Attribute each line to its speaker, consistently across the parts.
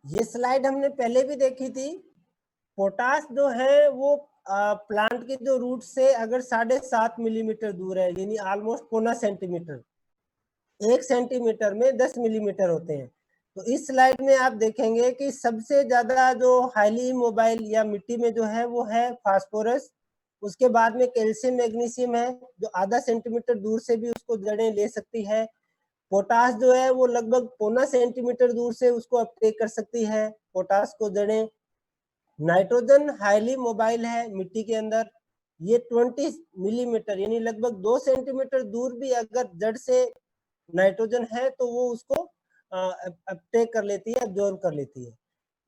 Speaker 1: ये स्लाइड हमने पहले भी देखी थी। पोटाश जो है वो प्लांट के जो रूट से अगर 7.5 मिलीमीटर दूर है, यानी ऑलमोस्ट 0.25 सेंटीमीटर, 1 सेंटीमीटर में 10 मिलीमीटर होते हैं। तो इस स्लाइड में आप देखेंगे कि सबसे ज्यादा जो हाईली मोबाइल या मिट्टी में जो है वो है फास्फोरस, उसके बाद में कैल्शियम मैग्नीशियम है जो आधा सेंटीमीटर दूर से भी उसको जड़ें ले सकती है। पोटाश जो है वो लगभग 0.25 सेंटीमीटर दूर से उसको अपटेक कर सकती है, पोटाश को जड़ें। नाइट्रोजन हाईली मोबाइल है मिट्टी के अंदर, ये 20 मिलीमीटर यानी लगभग 2 सेंटीमीटर दूर भी अगर जड़ से नाइट्रोजन है तो वो उसको अपटेक कर लेती है, एब्जॉर्ब कर लेती है।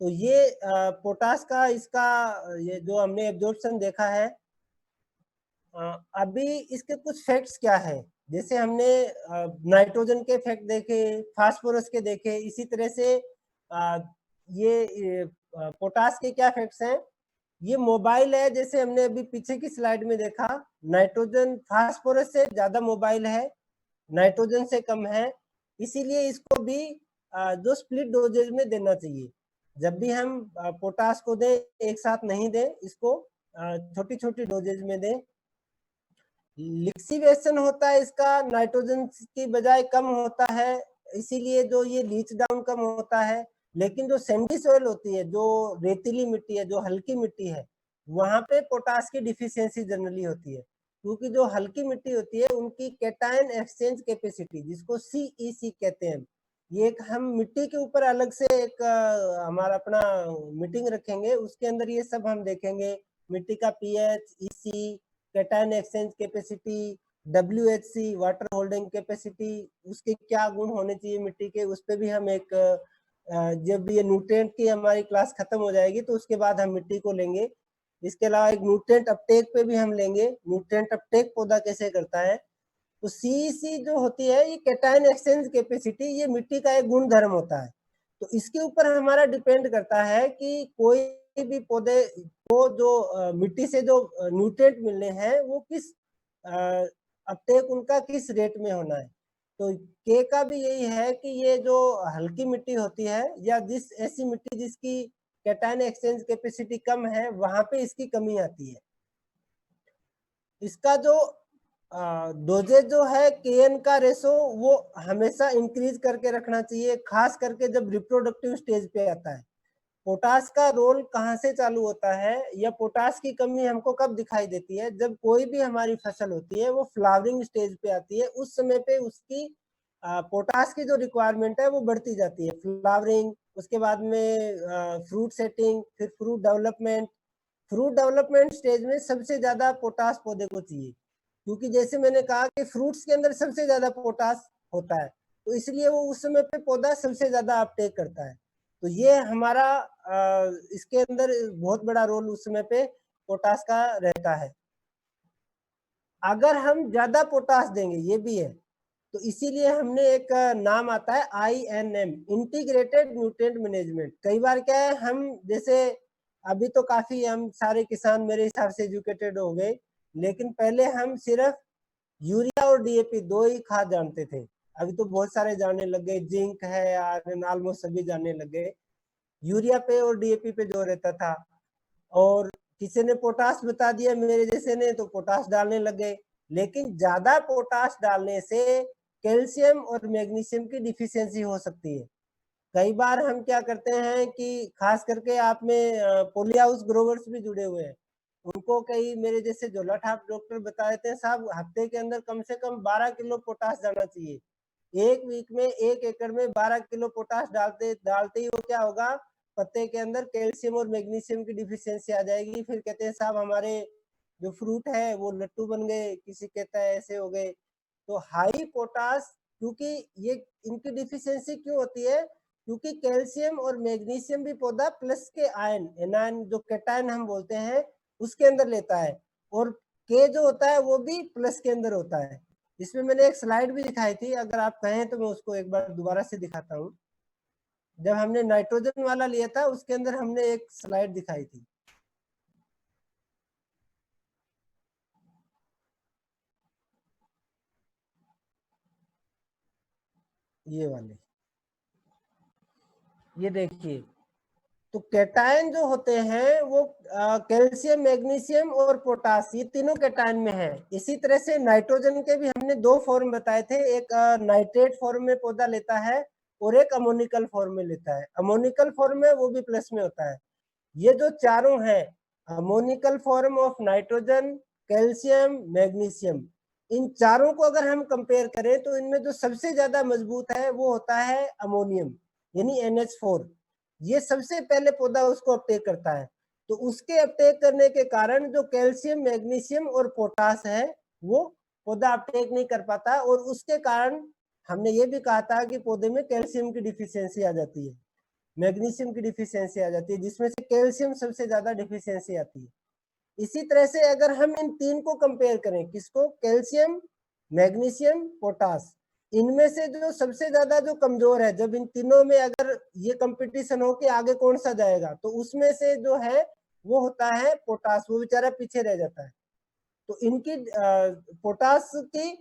Speaker 1: तो ये पोटाश का इसका ये जो हमने एब्जॉर्प्शन देखा है। अभी इसके कुछ फैक्ट्स क्या है, जैसे हमने नाइट्रोजन के फैक्ट देखे, फास्फोरस के देखे, इसी तरह से ये पोटाश के क्या फैक्ट्स हैं। ये मोबाइल है, जैसे हमने अभी पीछे की स्लाइड में देखा, नाइट्रोजन फास्फोरस से ज्यादा मोबाइल है, नाइट्रोजन से कम है, इसीलिए इसको भी जो स्प्लिट डोजेज में देना चाहिए। जब भी हम पोटाश को दें एक साथ नहीं दें, इसको छोटी छोटी डोजेज में दें। लिक्सिवेशन होता है इसका नाइट्रोजन की बजाय कम होता है, इसीलिए जो ये लीच डाउन कम होता है। लेकिन जो सैंडी सॉइल होती है, जो रेतीली मिट्टी है, जो हल्की मिट्टी है, वहां पे पोटाश की डिफिशियंसी जनरली होती है, क्योंकि जो हल्की मिट्टी होती है उनकी कैटायन एक्सचेंज कैपेसिटी, जिसको सीईसी कहते हैं, ये एक हम मिट्टी के ऊपर अलग से एक हमारा अपना मीटिंग रखेंगे, उसके अंदर ये सब हम देखेंगे। मिट्टी का pH, EC, cation exchange capacity, WHC water holding capacity, उसके क्या गुण होने चाहिए मिट्टी के, उस पर भी हम एक जब ये न्यूट्रिएंट की हमारी क्लास खत्म हो जाएगी तो उसके बाद हम मिट्टी को लेंगे। इसके अलावा एक न्यूट्रिएंट अपटेक पे भी हम लेंगे, न्यूट्रिएंट अपटेक पौधा कैसे करता है। तो सीईसी जो होती है, ये कैटायन एक्सचेंज कैपेसिटी, ये मिट्टी का एक गुण धर्म होता है। तो इसके ऊपर हमारा डिपेंड करता है कि कोई भी पौधे को जो मिट्टी से जो न्यूट्रिएंट मिलने हैं वो किस अपटेक उनका किस रेट में होना है। तो के का भी यही है कि ये जो हल्की मिट्टी होती है या जिस ऐसी मिट्टी जिसकी कैटायन एक्सचेंज कैपेसिटी कम है, वहां पे इसकी कमी आती है। इसका जो डोजेज जो है केएन का रेशो वो हमेशा इंक्रीज करके रखना चाहिए, खास करके जब रिप्रोडक्टिव स्टेज पे आता है। पोटाश का रोल कहाँ से चालू होता है या पोटाश की कमी हमको कब दिखाई देती है, जब कोई भी हमारी फसल होती है वो फ्लावरिंग स्टेज पे आती है, उस समय पे उसकी पोटाश की जो रिक्वायरमेंट है वो बढ़ती जाती है। फ्लावरिंग, उसके बाद में फ्रूट सेटिंग, फिर fruit development. Fruit development stage में सबसे ज्यादा पोटाश पौधे को चाहिए, क्योंकि जैसे मैंने कहा कि फ्रूट्स के अंदर सबसे ज्यादा पोटाश होता है, तो इसलिए वो उस समय पे पौधा सबसे ज्यादा अपटेक करता है। तो ये हमारा इसके अंदर बहुत बड़ा रोल उस समय पे पोटाश का रहता है। अगर हम ज्यादा पोटाश देंगे, ये भी है, तो इसीलिए हमने एक नाम आता है INM, इंटीग्रेटेड न्यूट्रिएंट मैनेजमेंट। कई बार क्या है, हम जैसे अभी तो काफी हम सारे किसान मेरे हिसाब से एजुकेटेड हो गए, लेकिन पहले हम सिर्फ यूरिया और DAP दो ही खाद जानते थे। अभी तो बहुत सारे जानने लग गए, जिंक है यार, ऑलमोस्ट सभी जानने लग गए। यूरिया पे और DAP पे जोर रहता था, और किसी ने पोटाश बता दिया मेरे जैसे ने, तो पोटाश डालने लग गए। लेकिन ज्यादा पोटाश डालने से कैल्शियम और मैग्नीशियम की डिफिशियंसी हो सकती है। कई बार हम क्या करते हैं कि खास करके आप में पोली हाउस ग्रोवर्स भी जुड़े हुए हैं, उनको कई मेरे जैसे झोला छाप डॉक्टर बता देते हैं, साहब हफ्ते के अंदर कम से कम 12 किलो पोटाश डालना चाहिए। एक वीक में 1 एकड़ में 12 किलो पोटाश डालते डालते ही वो क्या होगा, पत्ते के अंदर कैल्शियम और मैग्नीशियम की डिफिशियंसी आ जाएगी। फिर कहते हैं साहब हमारे जो फ्रूट है वो लट्टू बन गए, किसी कहता है ऐसे हो गए। तो हाई पोटाश, क्योंकि ये इनकी डिफिशियंसी क्यों होती है, क्योंकि कैल्शियम और मैग्नीशियम भी पौधा प्लस के आयन, एनायन जो कैटायन हम बोलते हैं, उसके अंदर लेता है, और के जो होता है वो भी प्लस के अंदर होता है। इसमें मैंने एक स्लाइड भी दिखाई थी, अगर आप कहें तो मैं उसको एक बार दोबारा से दिखाता हूँ। जब हमने नाइट्रोजन वाला लिया था उसके अंदर हमने एक स्लाइड दिखाई थी, ये वाले, ये देखिए, तो कैटायन जो होते हैं वो कैल्शियम, मैग्नीशियम और पोटास, ये तीनों कैटायन में है। इसी तरह से नाइट्रोजन के भी हमने दो फॉर्म बताए थे, एक नाइट्रेट फॉर्म में पौधा लेता है और एक अमोनिकल फॉर्म में लेता है। अमोनिकल फॉर्म में वो भी प्लस में होता है। ये जो चारों है, ammoniacal form of nitrogen, calcium, magnesium, इन चारों को अगर हम कंपेयर करें तो इनमें जो सबसे ज्यादा मजबूत है वो होता है अमोनियम, यानी NH4। ये सबसे पहले पौधा उसको अपटेक करता है। तो उसके अपटेक करने के कारण जो कैल्शियम, मैग्नीशियम और पोटास है वो पौधा अपटेक नहीं कर पाता, और उसके कारण हमने ये भी कहा था कि पौधे में कैल्शियम की डिफिशियंसी आ जाती है, मैग्नीशियम की डिफिशियंसी आ जाती है, जिसमें से कैल्शियम सबसे ज्यादा डिफिशियंसी आती है। इसी तरह से अगर हम इन तीन को कंपेयर करें, किसको, कैल्शियम, मैग्नीशियम, पोटास, इनमें से जो सबसे ज्यादा जो कमजोर है, जब इन तीनों में अगर ये कंपटीशन हो कि आगे कौन सा जाएगा, तो उसमें से जो है वो होता है पोटास, वो बेचारा पीछे रह जाता है। तो इनकी पोटास की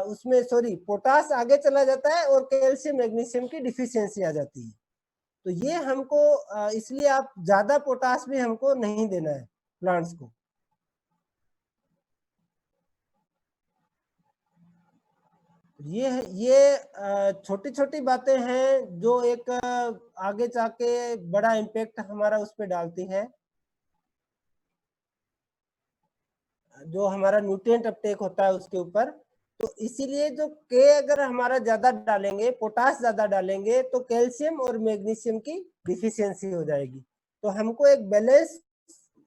Speaker 1: उसमें सॉरी पोटास आगे चला जाता है और कैल्शियम, मैग्नीशियम की डिफिशियंसी आ जाती है। तो ये हमको इसलिए आप ज्यादा पोटास भी हमको नहीं देना है प्लांट्स को। ये छोटी छोटी बातें हैं जो एक आगे जाके बड़ा इम्पैक्ट हमारा उस पर डालती है। जो हमारा न्यूट्रिएंट अपटेक होता है उसके ऊपर, तो इसीलिए जो के अगर हमारा ज्यादा डालेंगे, पोटास ज्यादा डालेंगे, तो कैल्शियम और मैग्नीशियम की डिफिशियंसी हो जाएगी। तो हमको एक बैलेंस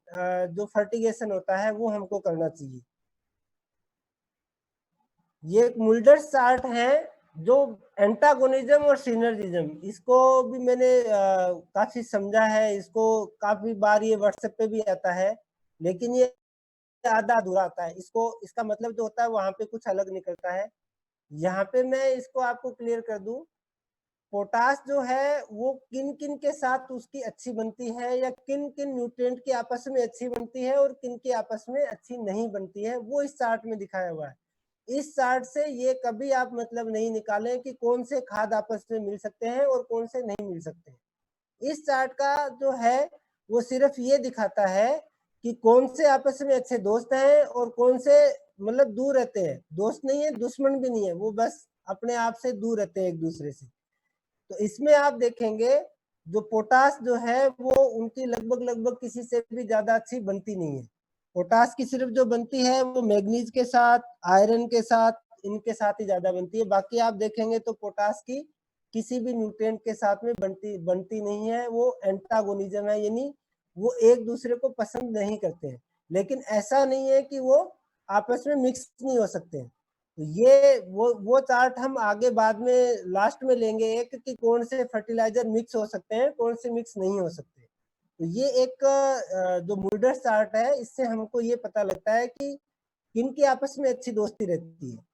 Speaker 1: जो फर्टिगेशन होता है वो हमको करना चाहिए। ये एक मुल्डर चार्ट है जो एंटागोनिज्म और सिनर्जिज्म, इसको भी मैंने काफी समझा है, इसको काफी बार ये व्हाट्सएप पे भी आता है, लेकिन ये आधा अधूरा आता है। इसको इसका मतलब जो होता है वहां पे कुछ अलग निकलता है। यहाँ पे मैं इसको आपको क्लियर कर दूं, पोटास जो है वो किन किन के साथ उसकी अच्छी बनती है, या किन किन न्यूट्रिएंट की आपस में अच्छी बनती है और किन की आपस में अच्छी नहीं बनती है, वो इस चार्ट में दिखाया हुआ है। इस चार्ट से ये कभी आप मतलब नहीं निकालें कि कौन से खाद आपस में मिल सकते हैं और कौन से नहीं मिल सकते हैं। इस चार्ट का जो है वो सिर्फ ये दिखाता है कि कौन से आपस में अच्छे दोस्त हैं और कौन से मतलब दूर रहते हैं। दोस्त नहीं है, दुश्मन भी नहीं है, वो बस अपने आप से दूर रहते हैं एक दूसरे से। तो इसमें आप देखेंगे जो पोटास जो है वो उनकी लगभग लगभग किसी से भी ज्यादा अच्छी बनती नहीं है। पोटास की सिर्फ जो बनती है वो मैग्नीज के साथ, आयरन के साथ, इनके साथ ही ज्यादा बनती है। बाकी आप देखेंगे तो पोटास की किसी भी न्यूट्रिएंट के साथ में बनती नहीं है। वो एंटागोनिज्म है, यानी वो एक दूसरे को पसंद नहीं करते हैं। लेकिन ऐसा नहीं है कि वो आपस में मिक्स नहीं हो सकते हैं। तो ये वो चार्ट हम आगे बाद में लास्ट में लेंगे एक, कि कौन से फर्टिलाइजर मिक्स हो सकते हैं, कौन से मिक्स नहीं हो सकते। तो ये एक जो मुल्डर चार्ट है, इससे हमको ये पता लगता है कि किन की आपस में अच्छी दोस्ती रहती है।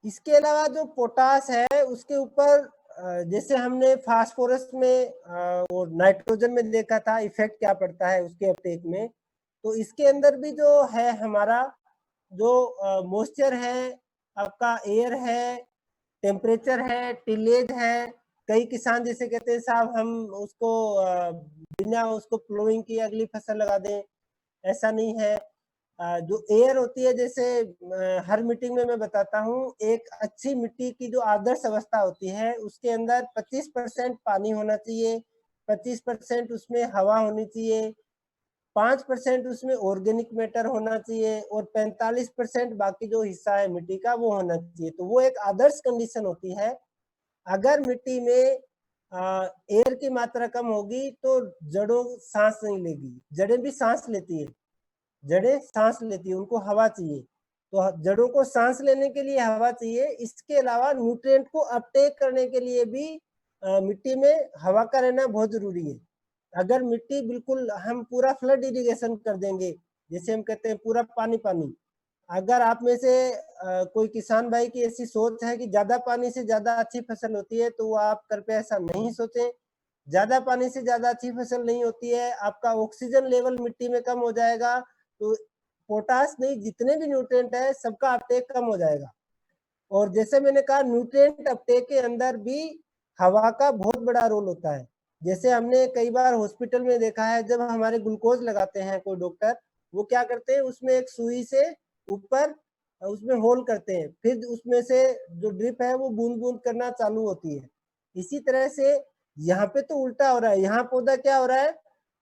Speaker 1: इसके अलावा जो पोटास है उसके ऊपर जैसे हमने फास्फोरस में और नाइट्रोजन में देखा था इफेक्ट क्या पड़ता है उसके अपटेक में, तो इसके अंदर भी जो है हमारा जो मॉइस्चर है, आपका एयर है, टेम्परेचर है, टिलेज है। कई किसान जैसे कहते हैं साहब हम उसको बिना उसको प्लोइंग किए अगली फसल लगा दें, ऐसा नहीं है। जो एयर होती है, जैसे हर मीटिंग में मैं बताता हूँ, एक अच्छी मिट्टी की जो आदर्श अवस्था होती है उसके अंदर 25% पानी होना चाहिए, 25% उसमें हवा होनी चाहिए, 5% उसमें ऑर्गेनिक मैटर होना चाहिए, और 45% बाकी जो हिस्सा है मिट्टी का वो होना चाहिए। तो वो एक आदर्श कंडीशन होती है। अगर मिट्टी में एयर की मात्रा कम होगी तो जड़ों सांस नहीं लेगी। जड़ें भी सांस लेती है, जड़ें सांस लेती है, उनको हवा चाहिए। तो जड़ों को सांस लेने के लिए हवा चाहिए। इसके अलावा न्यूट्रिएंट को अपटेक करने के लिए भी मिट्टी में हवा का रहना बहुत जरूरी है। अगर मिट्टी बिल्कुल हम पूरा फ्लड इरिगेशन कर देंगे, जैसे हम कहते हैं पूरा पानी पानी, अगर आप में से कोई किसान भाई की ऐसी सोच है कि ज्यादा पानी से ज्यादा अच्छी फसल होती है, तो वो आप कृपया ऐसा नहीं सोचें। ज्यादा पानी से ज्यादा अच्छी फसल नहीं होती है। आपका ऑक्सीजन लेवल मिट्टी में कम हो जाएगा, तो पोटास नहीं, जितने भी न्यूट्रिएंट है सबका अपटेक कम हो जाएगा। और जैसे मैंने कहा न्यूट्रिएंट अपटेक के अंदर भी हवा का बहुत बड़ा रोल होता है। जैसे हमने कई बार हॉस्पिटल में देखा है, जब हमारे ग्लूकोज लगाते हैं कोई डॉक्टर, वो क्या करते हैं, उसमें एक सुई से ऊपर उसमें होल करते हैं, फिर उसमें से जो ड्रिप है वो बूंद बूंद करना चालू होती है। इसी तरह से यहाँ पे तो उल्टा हो रहा है, यहाँ पौधा क्या हो रहा है,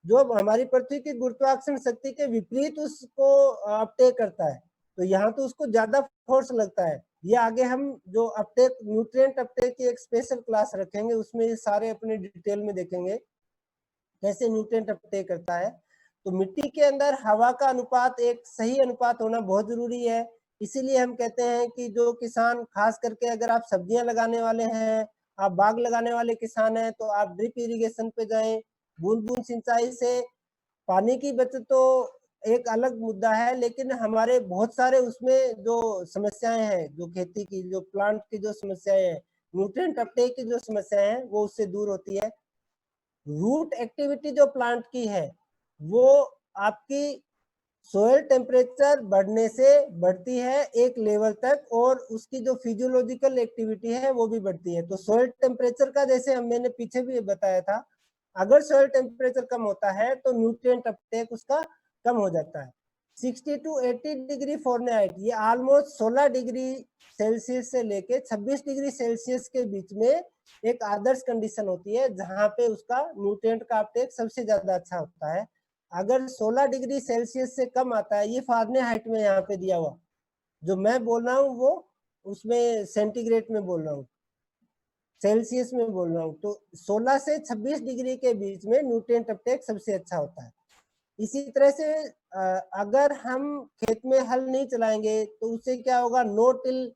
Speaker 1: जो हमारी पृथ्वी की गुरुत्वाकर्षण शक्ति के विपरीत उसको अपटेक करता है, तो यहाँ तो उसको ज्यादा फोर्स लगता है। ये आगे हम जो अपटेक, न्यूट्रिएंट अपटेक की एक स्पेशल क्लास रखेंगे, उसमें ये सारे अपने डिटेल में देखेंगे कैसे न्यूट्रिएंट अपटेक करता है। तो मिट्टी के अंदर हवा का अनुपात, एक सही अनुपात होना बहुत जरूरी है। इसीलिए हम कहते हैं कि जो किसान, खास करके अगर आप सब्जियां लगाने वाले हैं, आप बाग लगाने वाले किसान हैं, तो आप ड्रिप इरिगेशन पे जाएं। बूंद बूंद सिंचाई से पानी की बचत तो एक अलग मुद्दा है, लेकिन हमारे बहुत सारे उसमें जो समस्याएं हैं, जो खेती की, जो प्लांट की जो समस्याएं हैं, न्यूट्रिएंट अपटेक की जो समस्याएं हैं, वो उससे दूर होती है। रूट एक्टिविटी जो प्लांट की है, वो आपकी सोयल टेम्परेचर बढ़ने से बढ़ती है एक लेवल तक, और उसकी जो फिजियोलॉजिकल एक्टिविटी है वो भी बढ़ती है। तो सोयल टेम्परेचर का, जैसे मैंने पीछे भी बताया था, अगर सोयल टेम्परेचर कम होता है तो न्यूट्रिएंट अपटेक उसका कम हो जाता है। 60 टू 80 डिग्री फॉरेनहाइट, ये ऑलमोस्ट 16 डिग्री सेल्सियस से लेके 26 डिग्री सेल्सियस के बीच में एक आदर्श कंडीशन होती है, जहां पे उसका न्यूट्रिएंट का अपटेक सबसे ज्यादा अच्छा होता है। अगर 16 डिग्री सेल्सियस से कम आता है, ये फारेनहाइट में यहाँ पे दिया हुआ, जो मैं बोल रहा हूँ वो उसमें सेंटीग्रेड में बोल रहा हूँ, सेल्सियस में बोल रहा हूँ। तो 16 से 26 डिग्री के बीच में न्यूट्रिएंट अपटेक सबसे अच्छा होता है। इसी तरह से अगर हम खेत में हल नहीं चलाएंगे तो उससे क्या होगा, नो टिल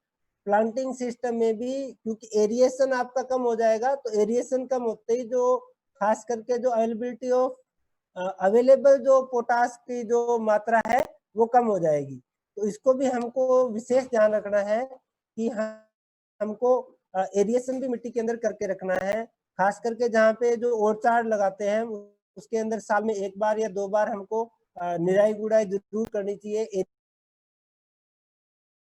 Speaker 1: प्लांटिंग सिस्टम में भी, क्योंकि एरिएशन आपका कम हो जाएगा, तो एरिएशन कम होते ही जो खास करके जो अवेलेबिलिटी ऑफ अवेलेबल जो पोटास की जो मात्रा है वो कम हो जाएगी। तो इसको भी हमको विशेष ध्यान रखना है कि हमको एरिएशन भी मिट्टी के अंदर करके रखना है। खास करके जहाँ पे जो ओरचाड़ लगाते हैं, उसके अंदर साल में 1 बार या 2 बार हमको निराई गुड़ाई जरूर करनी चाहिए,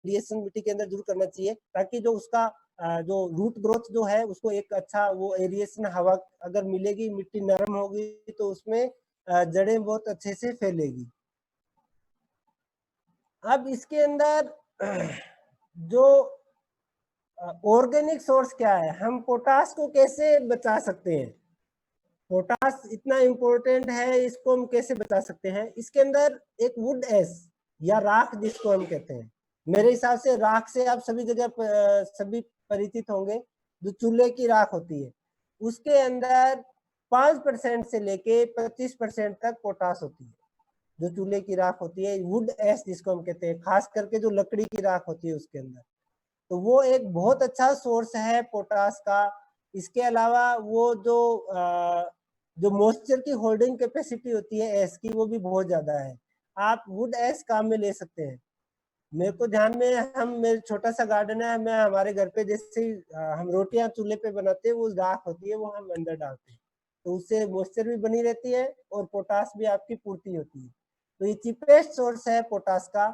Speaker 1: एरिएशन मिट्टी के अंदर जरूर करना चाहिए, ताकि जो उसका जो रूट ग्रोथ जो है उसको एक अच्छा वो एरिएशन हवा अगर मिलेगी, मिट्टी नरम होगी, तो उसमें जड़ें बहुत अच्छे से फैलेगी। अब इसके अंदर जो ऑर्गेनिक सोर्स क्या है, हम पोटास को कैसे बचा सकते हैं, पोटास इतना इम्पोर्टेंट है, इसको हम कैसे बचा सकते हैं। इसके अंदर एक वुड एश या राख जिसको हम कहते हैं, मेरे हिसाब से राख से आप सभी जगह सभी परिचित होंगे, जो चूल्हे की राख होती है, उसके अंदर 5% से लेके 25% तक पोटास होती है। जो चूल्हे की राख होती है, वुड एश जिसको हम कहते हैं, खास करके जो लकड़ी की राख होती है उसके अंदर, तो वो एक बहुत अच्छा सोर्स है पोटास का। इसके अलावा वो जो मॉइस्चर की होल्डिंग कैपेसिटी होती है एश की, वो भी बहुत ज्यादा है। आप वुड एश काम में ले सकते हैं। मेरे को ध्यान में, हम मेरे छोटा सा गार्डन है, मैं हमारे घर पे जैसे हम रोटियां चूल्हे पे बनाते हैं, वो राख होती है वो हम अंदर डालते हैं, तो उससे मॉइस्चर भी बनी रहती है और पोटास भी आपकी पूर्ति होती है। तो ये चीपेस्ट सोर्स है पोटास का।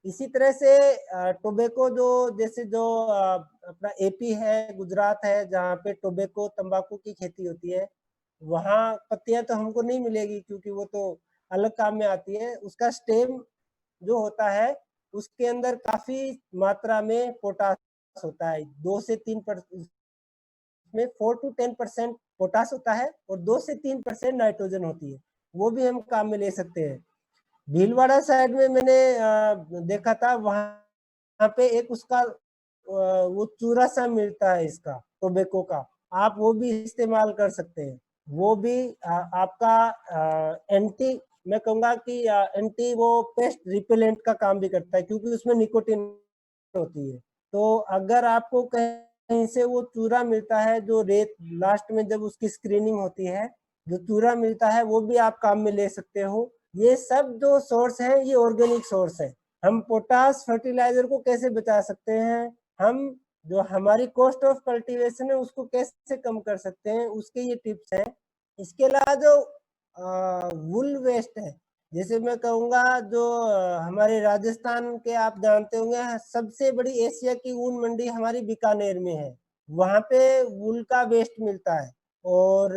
Speaker 1: इसी तरह से टोबैको, जो जैसे जो अपना एपी है, गुजरात है, जहाँ पे टोबैको तंबाकू की खेती होती है, वहाँ पत्तियां तो हमको नहीं मिलेगी क्योंकि वो तो अलग काम में आती है। उसका स्टेम जो होता है उसके अंदर काफी मात्रा में पोटास होता है, 2 से 3% में 4 to 10% पोटास होता है और 2 से 3% नाइट्रोजन होती है, वो भी हम काम में ले सकते हैं। भीलवाड़ा साइड में मैंने देखा था, वहां पे एक उसका वो चूरा सा मिलता है इसका, टोबैको का, आप वो भी इस्तेमाल कर सकते हैं। वो भी आपका एंटी, मैं कहूंगा कि एंटी वो पेस्ट रिपेलेंट का काम भी करता है, क्योंकि उसमें निकोटिन होती है। तो अगर आपको कहीं से वो चूरा मिलता है, जो रेत लास्ट में जब उसकी स्क्रीनिंग होती है, जो चूरा मिलता है, वो भी आप काम में ले सकते हो। ये सब जो सोर्स है ये ऑर्गेनिक सोर्स है। हम पोटास फर्टिलाइजर को कैसे बचा सकते हैं, हम जो हमारी कॉस्ट ऑफ कल्टीवेशन है उसको कैसे कम कर सकते हैं, उसके ये टिप्स हैं। इसके अलावा जो वुल वेस्ट है, जैसे मैं कहूँगा जो हमारे राजस्थान के, आप जानते होंगे सबसे बड़ी एशिया की ऊन मंडी हमारी बीकानेर में है, वहाँ पे वूल का वेस्ट मिलता है। और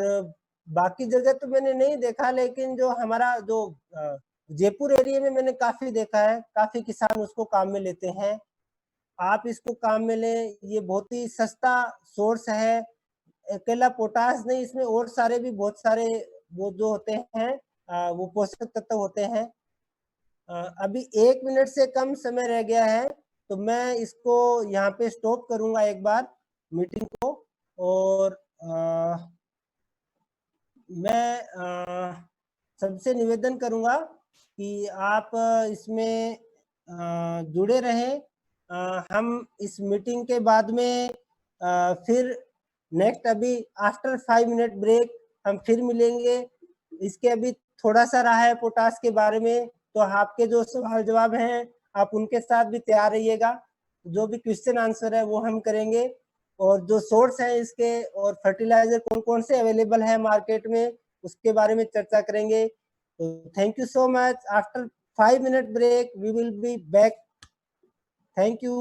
Speaker 1: बाकी जगह तो मैंने नहीं देखा, लेकिन जो हमारा जो जयपुर एरिया में मैंने काफ़ी देखा है, काफ़ी किसान उसको काम में लेते हैं। आप इसको काम में लें, ये बहुत ही सस्ता सोर्स है। अकेला पोटाश नहीं, इसमें और सारे भी बहुत सारे वो जो होते हैं वो पोषक तत्व होते हैं। अभी 1 मिनट से कम समय रह गया है, तो मैं इसको यहाँ पे स्टॉप करूँगा एक बार मीटिंग को। और मैं सबसे निवेदन करूँगा कि आप इसमें जुड़े रहें। हम इस मीटिंग के बाद में फिर नेक्स्ट अभी आफ्टर 5 मिनट ब्रेक हम फिर मिलेंगे। इसके अभी थोड़ा-सा रहा है पोटाश के बारे में, तो आपके जो सवाल-जवाब हैं, आप उनके साथ भी तैयार रहिएगा। जो भी क्वेश्चन आंसर है वो हम करेंगे, और जो सोर्स है इसके और फर्टिलाइज़र कौन-कौन से अवेलेबल है मार्केट में, उसके बारे में चर्चा करेंगे। तो thank you so much. After 5 minute break we will be back. Thank you.